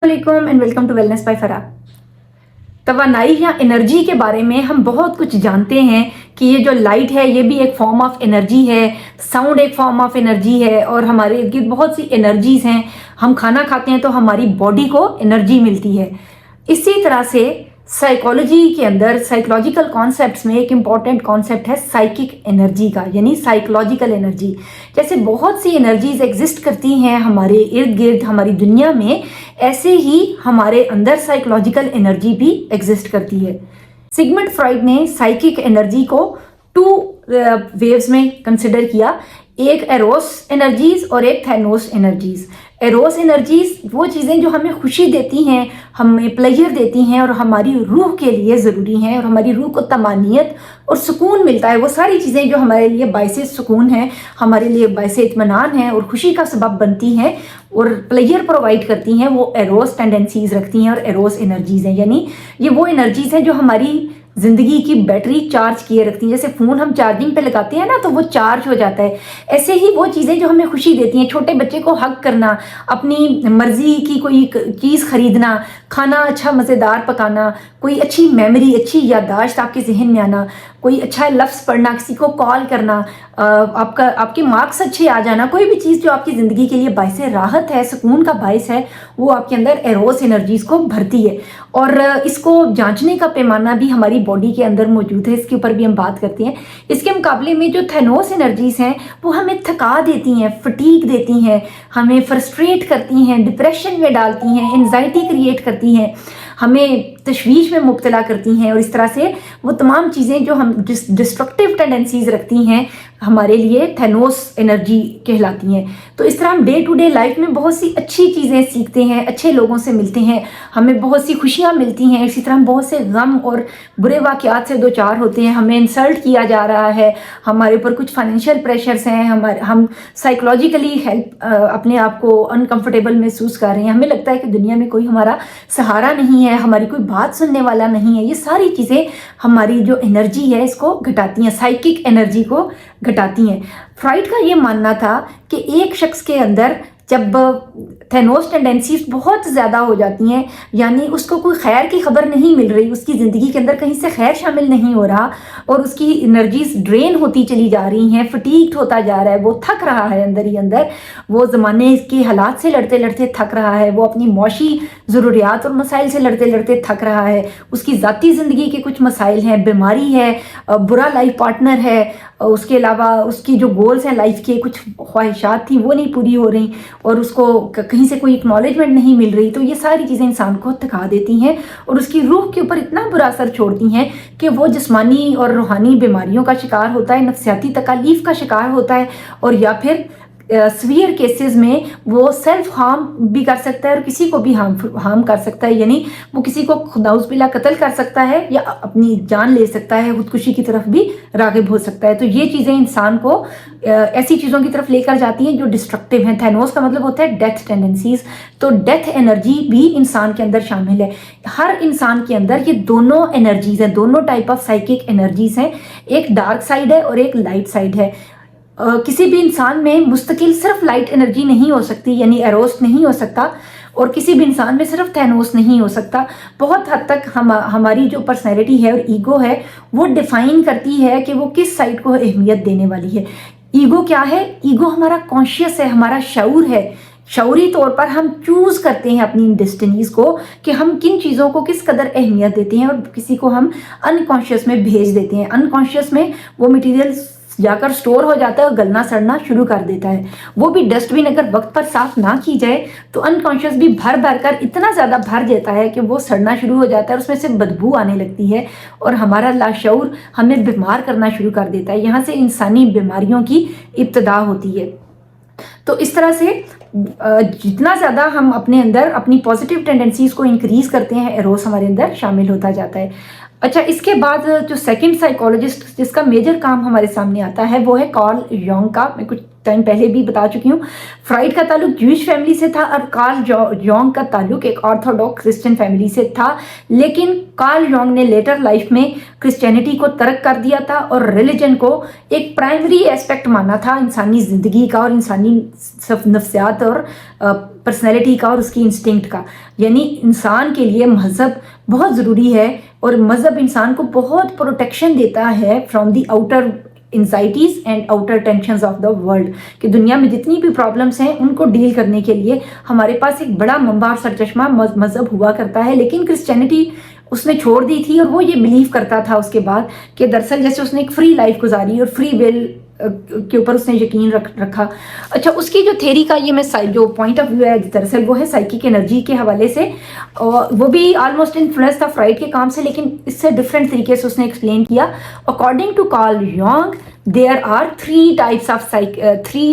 वालेकुम and welcome to wellness by Farah. तवानाई या एनर्जी के बारे में हम बहुत कुछ जानते हैं कि ये जो लाइट है ये भी एक फॉर्म ऑफ एनर्जी है, साउंड एक फॉर्म ऑफ एनर्जी है और हमारे इर्द गिर्द बहुत सी एनर्जीज हैं। हम खाना खाते हैं तो हमारी बॉडी को एनर्जी मिलती है। इसी तरह से साइकोलॉजी के अंदर साइकोलॉजिकल कॉन्सेप्ट्स में एक इम्पॉर्टेंट कॉन्सेप्ट है साइकिक एनर्जी का, यानी साइकोलॉजिकल एनर्जी। जैसे बहुत सी एनर्जीज एग्जिस्ट करती हैं हमारे इर्द गिर्द हमारी दुनिया में, ऐसे ही हमारे अंदर साइकोलॉजिकल एनर्जी भी एग्जिस्ट करती है। सिगमंड फ्रॉइड ने साइकिक एनर्जी को टू वेव्स में कंसिडर किया, एक एरोस एनर्जीज और एक थैनोस एनर्जीज। एरोस एनर्जीज वो चीज़ें जो हमें खुशी देती हैं, हमें प्लेजर देती हैं और हमारी रूह के लिए ज़रूरी हैं और हमारी रूह को तमानियत और सुकून मिलता है। वो सारी चीज़ें जो हमारे लिए बाइसे सुकून हैं, हमारे लिए बाइसे इत्मीनान हैं और खुशी का सबब बनती हैं और प्लेजर प्रोवाइड करती हैं, वो एरोस टेंडेंसीज रखती हैं और एरोस एनर्जीज हैं। यानी ये वो एनर्जीज हैं जो हमारी ज़िंदगी की बैटरी चार्ज किए रखती हैं। जैसे फ़ोन हम चार्जिंग पे लगाते हैं ना तो वो चार्ज हो जाता है, ऐसे ही वो चीज़ें जो हमें खुशी देती हैं, छोटे बच्चे को हग करना, अपनी मर्ज़ी की कोई चीज़ ख़रीदना, खाना अच्छा मज़ेदार पकाना, कोई अच्छी मेमोरी, अच्छी याददाश्त आपके जहन में आना, कोई अच्छा लफ्ज़ पढ़ना, किसी को कॉल करना, आपके मार्क्स अच्छे आ जाना, कोई भी चीज़ जो आपकी ज़िंदगी के लिए बाइस राहत है, सुकून का बाइस है, वो आपके अंदर एरोस एनर्जीज़ को भरती है। और इसको जांचने का पैमाना भी हमारी बॉडी के अंदर मौजूद है, इसके ऊपर भी हम बात करते हैं। इसके मुकाबले में जो थैनोस एनर्जीज़ हैं वो हमें थका देती हैं, फटीग देती हैं, हमें फ्रस्ट्रेट करती हैं, डिप्रेशन में डालती हैं, एंजाइटी क्रिएट करती हैं, हमें तशवीश में मुब्तला करती हैं और इस तरह से वो तमाम चीज़ें जो हम डिस्ट्रक्टिव टेंडेंसीज रखती हैं हमारे लिए थैनोस एनर्जी कहलाती हैं। तो इस तरह हम डे टू डे लाइफ में बहुत सी अच्छी चीज़ें सीखते हैं, अच्छे लोगों से मिलते हैं, हमें बहुत सी खुशियाँ मिलती हैं। इसी तरह हम बहुत से गम और बुरे वाक़यात से दो चार होते हैं, हमें इंसल्ट किया जा रहा है, हमारे ऊपर कुछ फाइनेंशियल प्रेशर्स हैं, हम साइकोलॉजिकली अपने आप को अनकम्फर्टेबल महसूस कर रहे हैं, हमें लगता है कि दुनिया में कोई हमारा सहारा नहीं है, हमारी कोई बात सुनने वाला नहीं है। ये सारी चीज़ें हमारी जो एनर्जी है इसको घटाती हैं, साइकिक एनर्जी को घटाती हैं। फ्रॉइड का ये मानना था कि एक शख्स के अंदर जब थैनोस टेंडेंसीज बहुत ज़्यादा हो जाती हैं, यानी उसको कोई खैर की खबर नहीं मिल रही, उसकी ज़िंदगी के अंदर कहीं से खैर शामिल नहीं हो रहा और उसकी एनर्जीज ड्रेन होती चली जा रही हैं, फटीग्ड होता जा रहा है, वो थक रहा है अंदर ही अंदर, वो ज़माने के हालात से लड़ते लड़ते थक रहा है, वो अपनी मौशी ज़रूरियात और मसाइल से लड़ते लड़ते थक रहा है, उसकी ज़ाती ज़िंदगी के कुछ मसाइल हैं, बीमारी है, बुरा लाइफ पार्टनर है, उसके अलावा उसकी जो गोल्स हैं लाइफ के, कुछ ख्वाहिशात थी वो नहीं पूरी हो रही और उसको कहीं से कोई एक्नॉलेजमेंट नहीं मिल रही। तो ये सारी चीज़ें इंसान को थका देती हैं और उसकी रूह के ऊपर इतना बुरा असर छोड़ती हैं कि वो जिस्मानी और रूहानी बीमारियों का शिकार होता है, नफ्सियाती तकालीफ का शिकार होता है और या फिर सीवियर केसेस में वो सेल्फ हार्म भी कर सकता है और किसी को भी हार्म कर सकता है, यानी वो किसी को खुदाउज़ बिल्ला कत्ल कर सकता है या अपनी जान ले सकता है, खुदकुशी की तरफ भी राग़िब हो सकता है। तो ये चीज़ें इंसान को ऐसी चीज़ों की तरफ लेकर जाती हैं जो डिस्ट्रक्टिव हैं। थैनोस का मतलब होता है डेथ टेंडेंसीज, तो डेथ एनर्जी भी इंसान के अंदर शामिल है। हर इंसान के अंदर ये दोनों एनर्जीज हैं, दोनों टाइप ऑफ साइकिक एनर्जीज हैं, एक डार्क साइड है और एक लाइट साइड है। किसी भी इंसान में मुस्तकिल सिर्फ लाइट एनर्जी नहीं हो सकती, यानी एरोस नहीं हो सकता, और किसी भी इंसान में सिर्फ थैनोस नहीं हो सकता। बहुत हद तक हमारी जो पर्सनैलिटी है और ईगो है वो डिफाइन करती है कि वो किस साइड को अहमियत देने वाली है। ईगो क्या है? ईगो हमारा कॉन्शियस है, हमारा शऊर है। शऊरी तौर पर हम चूज करते हैं अपनी डेस्टिनीज को कि हम किन चीज़ों को किस कदर अहमियत देते हैं और किसी को हम अनकॉन्शियस में भेज देते हैं। अनकॉन्शियस में वो मटीरियल जाकर स्टोर हो जाता है और गलना सड़ना शुरू कर देता है। वो भी डस्टबिन अगर वक्त पर साफ ना की जाए तो अनकॉन्शियस भी भर भर कर इतना ज़्यादा भर देता है कि वो सड़ना शुरू हो जाता है और उसमें से बदबू आने लगती है और हमारा लाशऊर हमें बीमार करना शुरू कर देता है। यहाँ से इंसानी बीमारियों की इब्तिदा होती है। तो इस तरह से जितना ज़्यादा हम अपने अंदर अपनी पॉजिटिव टेंडेंसीज को इंक्रीज करते हैं, एरोस हमारे अंदर शामिल होता जाता है। अच्छा, इसके बाद जो सेकंड साइकोलॉजिस्ट जिसका मेजर काम हमारे सामने आता है वो है कार्ल जंग का। मैं कुछ टाइम पहले भी बता चुकी हूँ। फ्राइड का ताल्लुक ज्यूइश फैमिली से था और कार्ल योंग का ताल्लुक एक ऑर्थोडॉक्स क्रिश्चियन फैमिली से था, लेकिन कार्ल योंग ने लेटर लाइफ में क्रिश्चियनिटी को तर्क कर दिया था और रिलीजन को एक प्राइमरी एस्पेक्ट माना था इंसानी ज़िंदगी का और इंसानी नफ्सियात और पर्सनैलिटी का और उसकी इंस्टिंक्ट का। यानी इंसान के लिए मज़हब बहुत ज़रूरी है और मज़हब इंसान को बहुत प्रोटेक्शन देता है from the outer anxieties and outer tensions of the world, कि दुनिया में जितनी भी प्रॉब्लम्स हैं उनको डील करने के लिए हमारे पास एक बड़ा मंबा और सरचश्मा मज़हब हुआ करता है। लेकिन क्रिश्चियनिटी उसने छोड़ दी थी और वो ये बिलीव करता था उसके बाद कि दरअसल जैसे उसने एक फ्री लाइफ गुजारी और फ्री विल के ऊपर उसने यकीन रखा। अच्छा, उसकी जो थेरी का ये मैं जो पॉइंट ऑफ व्यू है दरअसल वो है साइकिक एनर्जी के हवाले से, और वो भी ऑलमोस्ट इन्फ्लुएंस था फ्राइड के काम से, लेकिन इससे डिफरेंट तरीके से उसने एक्सप्लेन किया। According to Carl Jung there are three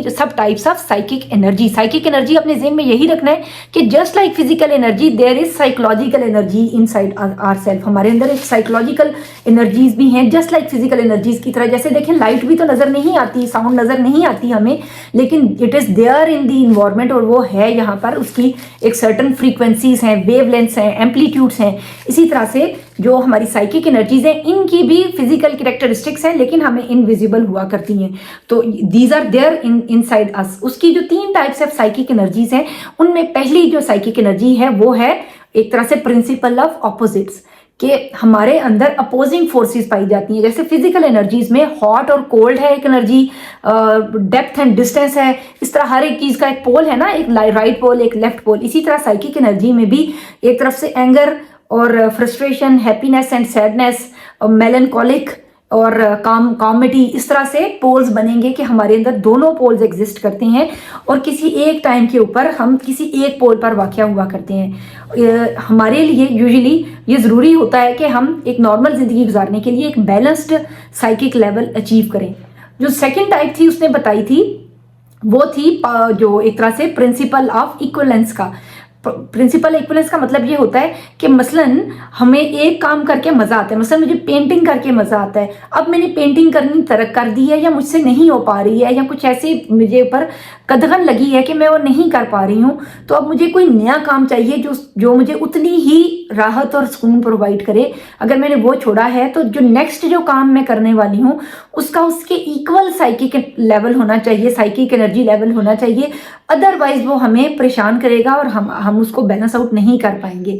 subtypes of psychic energy. Psychic energy अपने ज़हन में यही रखना है कि just like physical energy there is psychological energy inside our self. हमारे अंदर एक साइकोलॉजिकल एनर्जीज भी हैं जस्ट लाइक फिजिकल एनर्जीज की तरह। जैसे देखें, लाइट भी तो नज़र नहीं आती, साउंड नज़र नहीं आती हमें, लेकिन it is there in the environment और वो है यहाँ पर, उसकी एक सर्टन फ्रीक्वेंसीज हैं, वेवलेंथ्स हैं, एम्पलीट्यूड्स हैं। इसी तरह से जो हमारी साइकिक एनर्जीज हैं इनकी भी फिजिकल कैरेक्टरिस्टिक्स हैं लेकिन हमें इनविजिबल हुआ करती हैं। तो these are there inside us. उसकी जो 3 टाइप्स ऑफ साइकिक एनर्जीज हैं उनमें पहली जो साइकिक एनर्जी है वो है एक तरह से प्रिंसिपल ऑफ ऑपोजिट्स, कि हमारे अंदर अपोजिंग फोर्सेस पाई जाती हैं। जैसे फिजिकल एनर्जीज में हॉट और कोल्ड है एक एनर्जी, डेप्थ एंड डिस्टेंस है, इस तरह हर एक चीज़ का एक पोल है ना, एक राइट पोल एक लेफ्ट पोल। इसी तरह साइकिक एनर्जी में भी एक तरफ से एंगर और frustration, happiness and sadness, melancholic और कॉमेडी, इस तरह से पोल्स बनेंगे कि हमारे अंदर दोनों पोल्स एग्जिस्ट करते हैं और किसी एक टाइम के ऊपर हम किसी एक पोल पर वाक़या हुआ करते हैं। हमारे लिए यूजुअली ये ज़रूरी होता है कि हम एक नॉर्मल ज़िंदगी गुजारने के लिए एक बैलेंस्ड साइकिक लेवल अचीव करें। जो सेकेंड टाइप थी उसने बताई थी वो थी जो एक तरह से प्रिंसिपल ऑफ इक्वलेंस का। प्रिंसिपल इक्वलेंस का मतलब ये होता है कि मसलन हमें एक काम करके मज़ा आता है, मसलन मुझे पेंटिंग करके मज़ा आता है, अब मैंने पेंटिंग करनी तर्क कर दी है या मुझसे नहीं हो पा रही है या कुछ ऐसी मुझे ऊपर कदगन लगी है कि मैं वो नहीं कर पा रही हूँ, तो अब मुझे कोई नया काम चाहिए जो मुझे उतनी ही राहत और सुकून प्रोवाइड करे। अगर मैंने वो छोड़ा है तो जो नेक्स्ट जो काम मैं करने वाली हूँ उसका उसके इक्वल साइकिक लेवल होना चाहिए, साइकिक एनर्जी लेवल होना चाहिए, अदरवाइज वो हमें परेशान करेगा और हम उसको बैलेंस आउट नहीं कर पाएंगे।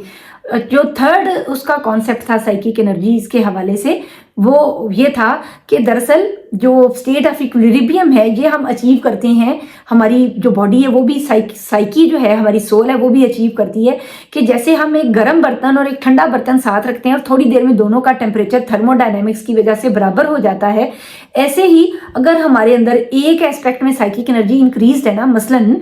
जो थर्ड उसका कॉन्सेप्ट था साइकिक एनर्जीज के हवाले से वो ये था कि दरअसल जो स्टेट ऑफ इक्विलिब्रियम है ये हम अचीव करते हैं, हमारी जो बॉडी है वो भी साइकी जो है हमारी सोल है वो भी अचीव करती है कि जैसे हम एक गर्म बर्तन और एक ठंडा बर्तन साथ रखते हैं और थोड़ी देर में दोनों का टेम्परेचर थर्मोडायनेमिक्स की वजह से बराबर हो जाता है, ऐसे ही अगर हमारे अंदर एक एस्पेक्ट में साइकिक एनर्जी इंक्रीज है ना, मसलन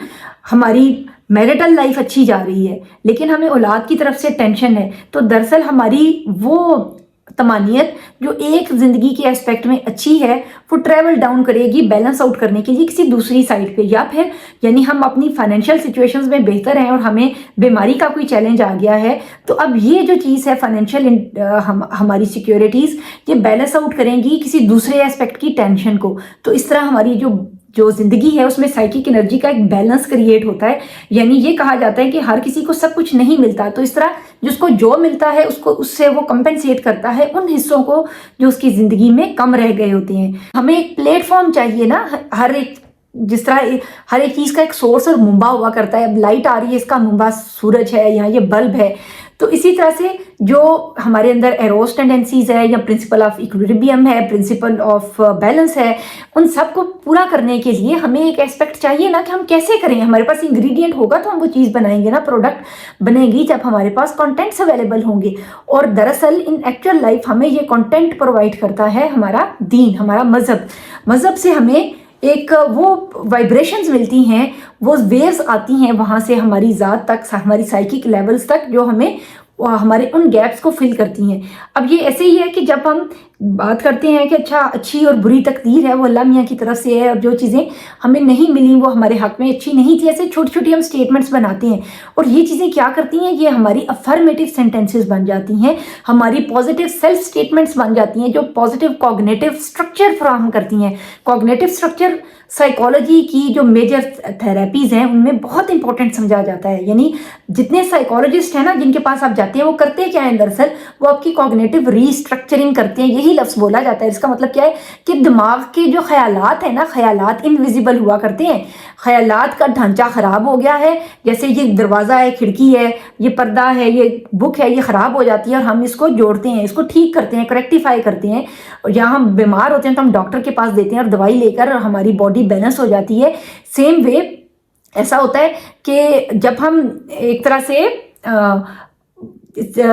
हमारी मैरिटल लाइफ अच्छी जा रही है लेकिन हमें औलाद की तरफ से टेंशन है, तो दरअसल हमारी वो तमानियत जो एक ज़िंदगी के एस्पेक्ट में अच्छी है वो ट्रैवल डाउन करेगी बैलेंस आउट करने के लिए किसी दूसरी साइड पे। या फिर यानी हम अपनी फाइनेंशियल सिचुएशंस में बेहतर हैं और हमें बीमारी का कोई चैलेंज आ गया है, तो अब ये जो चीज़ है फाइनेंशियल हमारी सिक्योरिटीज़ ये बैलेंस आउट करेंगी किसी दूसरे एस्पेक्ट की टेंशन को। तो इस तरह हमारी जो ज़िंदगी है उसमें साइकिक एनर्जी का एक बैलेंस क्रिएट होता है। यानी ये कहा जाता है कि हर किसी को सब कुछ नहीं मिलता, तो इस तरह जिसको जो मिलता है उसको उससे वो कंपेंसेट करता है उन हिस्सों को जो उसकी ज़िंदगी में कम रह गए होते हैं। हमें एक प्लेटफॉर्म चाहिए ना, हर एक जिस तरह हर एक चीज़ का एक सोर्स और मुंबा हुआ करता है। अब लाइट आ रही है, इसका मुंबा सूरज है, यहाँ ये बल्ब है। तो इसी तरह से जो हमारे अंदर एरोस टेंडेंसीज है या प्रिंसिपल ऑफ इक्विलिब्रियम है, प्रिंसिपल ऑफ बैलेंस है, उन सब को पूरा करने के लिए हमें एक एस्पेक्ट चाहिए ना कि हम कैसे करें। हमारे पास इंग्रेडिएंट होगा तो हम वो चीज़ बनाएंगे ना, प्रोडक्ट बनेगी जब हमारे पास कंटेंट्स अवेलेबल होंगे। और दरअसल इन एक्चुअल लाइफ हमें ये कंटेंट प्रोवाइड करता है हमारा दीन, हमारा मज़हब से हमें एक वो वाइब्रेशंस मिलती हैं, वो वेव्स आती हैं वहाँ से हमारी ज़ात तक, हमारी साइकिक लेवल्स तक, जो हमें हमारे उन गैप्स को फिल करती हैं। अब ये ऐसे ही है कि जब हम बात करते हैं कि अच्छा अच्छी और बुरी तकदीर है वो अल्लाह मियाँ की तरफ से है और जो चीज़ें हमें नहीं मिली वो हमारे हक में अच्छी नहीं थी, ऐसे छोटी छोटी हम स्टेटमेंट्स बनाते हैं और ये चीज़ें क्या करती हैं, ये हमारी अफर्मेटिव सेंटेंसेस बन जाती हैं, हमारी पॉजिटिव सेल्फ स्टेटमेंट्स बन जाती हैं जो पॉजिटिव कॉग्निटिव स्ट्रक्चर फ्राहम करती हैं। कॉग्निटिव स्ट्रक्चर साइकोलॉजी की जो मेजर थेरेपीज़ हैं उनमें बहुत इंपॉर्टेंट समझा जाता है। यानी जितने साइकोलॉजिस्ट हैं ना जिनके पास आप जाते हैं वो करते क्या है, दरअसल वो आपकी कॉग्निटिव रीस्ट्रक्चरिंग करते हैं। यही लफ्ज़ बोला जाता है, इसका मतलब क्या है कि दिमाग के जो ख्यालात है ना, ख्यालात इनविजिबल हुआ करते हैं, ख्यालात का ढांचा ख़राब हो गया है, जैसे ये दरवाज़ा है, खिड़की है, ये पर्दा है, ये बुक है, ये ख़राब हो जाती है और हम इसको जोड़ते हैं, इसको ठीक करते हैं, करेक्टिफाई करते हैं और जहाँ हम बीमार होते हैं तो हम डॉक्टर के पास देते हैं और दवाई लेकर हमारी बॉडी बैलेंस हो जाती है। सेम वे ऐसा होता है कि जब हम एक तरह से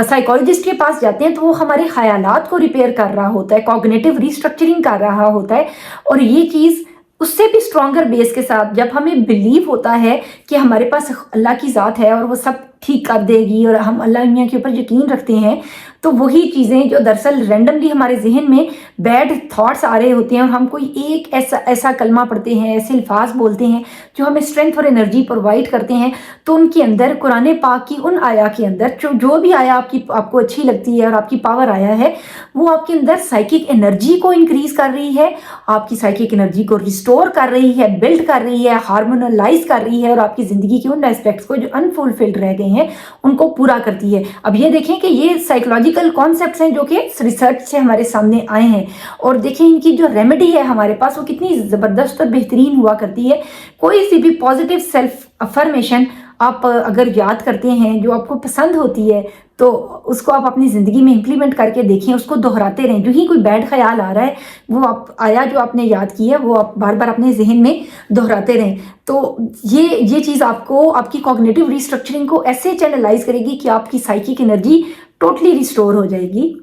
साइकोलॉजिस्ट के पास जाते हैं तो वो हमारे ख्यालात को रिपेयर कर रहा होता है, कॉग्निटिव रीस्ट्रक्चरिंग कर रहा होता है और ये चीज़ उससे भी स्ट्रॉन्गर बेस के साथ जब हमें बिलीव होता है कि हमारे पास अल्लाह की ज़ात है और वो सब ठीक कर देगी और हम अल्लाह मियाँ के ऊपर यकीन रखते हैं, तो वही चीज़ें जो दरअसल रैंडमली हमारे जहन में बैड थॉट्स आ रहे होते हैं और हम कोई एक ऐसा कलमा पढ़ते हैं, ऐसे अल्फाज बोलते हैं जो हमें स्ट्रेंथ और एनर्जी प्रोवाइड करते हैं, तो उनके अंदर कुरान पाक की उन आया के अंदर जो भी आया आपको अच्छी लगती है और आपकी पावर आया है वो आपके अंदर साइकिक एनर्जी को इंक्रीज कर रही है, आपकी साइकिक एनर्जी को रिस्टोर कर रही है, बिल्ड कर रही है, हार्मोनलाइज कर रही है और आपकी ज़िंदगी के उन एस्पेक्ट्स को जो अनफुलफिल्ड रह गए हैं उनको पूरा करती है। अब ये देखें कि ये साइकोलॉजिकल कॉन्सेप्ट्स हैं जो कि रिसर्च से हमारे सामने आए हैं और देखें इनकी जो रेमेडी है हमारे पास वो कितनी ज़बरदस्त और बेहतरीन हुआ करती है। कोई सी भी पॉजिटिव सेल्फ अफर्मेशन आप अगर याद करते हैं जो आपको पसंद होती है तो उसको आप अपनी ज़िंदगी में इम्प्लीमेंट करके देखें, उसको दोहराते रहें। जो ही कोई बैड ख्याल आ रहा है वो आप आया जो आपने याद किया वो आप बार बार अपने जहन में दोहराते रहें, तो ये चीज़ आपको आपकी कॉग्निटिव रिस्ट्रक्चरिंग को ऐसे चैनलाइज करेगी कि आपकी साइकिक एनर्जी टोटली रिस्टोर हो जाएगी।